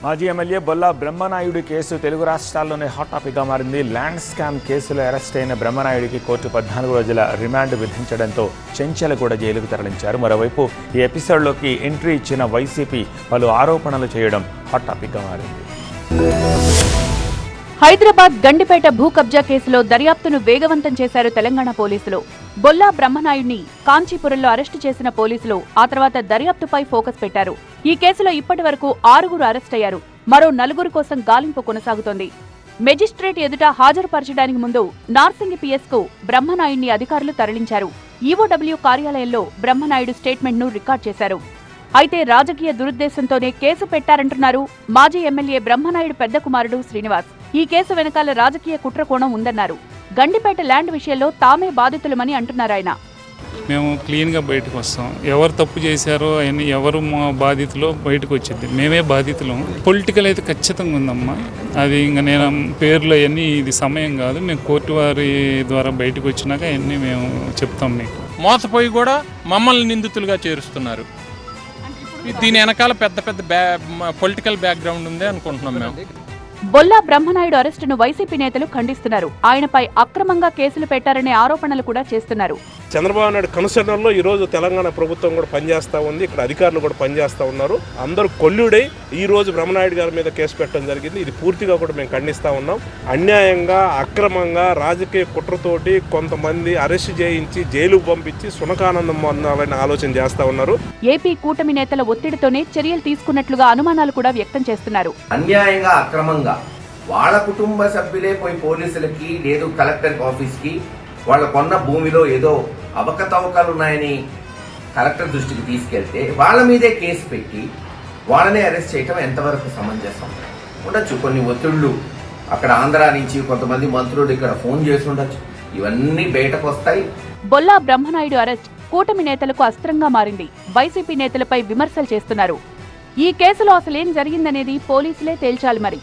మాజీ ఎమ్మెల్యే బొల్లా బ్రహ్మనాయుడి కేసు తెలుగు రాష్ట్రాల్లోనే హాట్ టాపిక్గా మారింది. ల్యాండ్ స్కామ్ కేసులో అరెస్ట్ అయిన బ్రహ్మనాయుడికి కోర్టు 14 రోజుల రిమాండ్ విధించడంతో చెంచలగూడ జైలుకు తరలించారు. మరోవైపు ఈ ఎపిసోడ్లోకి ఎంట్రీ ఇచ్చిన వైసీపీ పలు ఆరోపణలు చేయడం హాట్ టాపిక్గా మారింది. హైదరాబాద్ గండిపేట భూ కబ్జా కేసులో దర్యాప్తును వేగవంతం చేశారు తెలంగాణ పోలీసులు. బొల్లా బ్రహ్మనాయుడిని కాంచీపురంలో అరెస్టు చేసిన పోలీసులు ఆ తర్వాత దర్యాప్తుపై ఫోకస్ పెట్టారు. ఈ కేసులో ఇప్పటి వరకు 6 అరెస్ట్ అయ్యారు. మరో 4 కోసం గాలింపు కొనసాగుతోంది. మెజిస్ట్రేట్ ఎదుట హాజరుపరచడానికి ముందు నార్సింగి పిఎస్కు బ్రహ్మనాయుడిని అధికారులు తరలించారు. ఈవోడబ్ల్యూ కార్యాలయంలో బ్రహ్మనాయుడు స్టేట్మెంట్ను రికార్డ్ చేశారు. అయితే రాజకీయ దురుద్దేశంతోనే కేసు పెట్టారంటున్నారు మాజీ ఎమ్మెల్యే బ్రహ్మనాయుడు పెద్ద కుమారుడు శ్రీనివాస్. ఈ కేసు వెనకాల రాజకీయ కుట్ర కోణం ఉందన్నారు. గండిపేట ల్యాండ్ విషయంలో తామే బాధితులమని అంటున్నారాయన. మేము క్లీన్గా బయటకు వస్తాం. ఎవరు తప్పు చేశారో అని ఎవరు మా బాధితులో బయటకు వచ్చింది. మేమే బాధితులం. పొలిటికల్ అయితే ఖచ్చితంగా ఉందమ్మా. అది ఇంకా నేను పేర్లు అవన్నీ ఇది సమయం కాదు. మేము కోర్టు వారి ద్వారా బయటకు వచ్చినాక అవన్నీ మేము చెప్తాం. మీకు మోసపోయి కూడా మమ్మల్ని నిందితులుగా చేరుస్తున్నారు. దీని వెనకాల పెద్ద పొలిటికల్ బ్యాక్గ్రౌండ్ ఉంది అనుకుంటున్నాం మేము. బొల్లా బ్రహ్మనాయుడు అరెస్టును వైసీపీ నేతలు ఖండిస్తున్నారు. ఆయనపై అక్రమంగా కేసులు పెట్టారనే ఆరోపణలు కూడా చేస్తున్నారు. చంద్రబాబు నాయుడు కనుసరణలో ఈ రోజు తెలంగాణ ప్రభుత్వం కూడా పనిచేస్తూ ఉంది. ఇక్కడ అధికారులు కూడా పనిచేస్తూ ఉన్నారు. అందరూ కొల్లుడై ఈ రోజు బ్రహ్మనాయుడు గారి మీద కేసు పెట్టడం జరిగింది. ఇది పూర్తిగా కూడా మేము ఖండిస్తూ ఉన్నాం. అన్యాయంగా అక్రమంగా రాజకీయ కుట్రతోటి కొంతమంది అరెస్ట్ చేయించి జైలుకు పంపించి సునకానందం పొందాలని ఆలోచన చేస్తూ ఉన్నారు. ఏపీ కూటమి నేతల ఒత్తిడితోనే చర్యలు తీసుకున్నట్లుగా అనుమానాలు కూడా వ్యక్తం చేస్తున్నారు. అన్యాయంగా అక్రమంగా వాళ్ళ కుటుంబ సభ్యులే పోయి పోలీసులకి లేదు కలెక్టర్ ఆఫీస్కి వాళ్ళ కొన్న భూమిలో ఏదో అవకతవకలు ఉన్నాయని కలెక్టర్ దృష్టికి తీసుకెళ్తే వాళ్ళ మీదే కేసు పెట్టి వాళ్ళనే అరెస్ట్ చేయటం ఎంతవరకు సమంజసం ఉండొచ్చు. కొన్ని ఒత్తిళ్లు అక్కడ ఆంధ్ర నుంచి కొంతమంది మంత్రులు ఇక్కడ ఫోన్ చేసి ఉండొచ్చు. ఇవన్నీ బయటకు వస్తాయి. బొల్లా బ్రహ్మనాయుడు అరెస్ట్ కూటమి నేతలకు అస్త్రంగా మారింది. వైసీపీ నేతలపై విమర్శలు చేస్తున్నారు. ఈ కేసులో అసలేం జరిగిందనేది పోలీసులే తేల్చాలి మరి.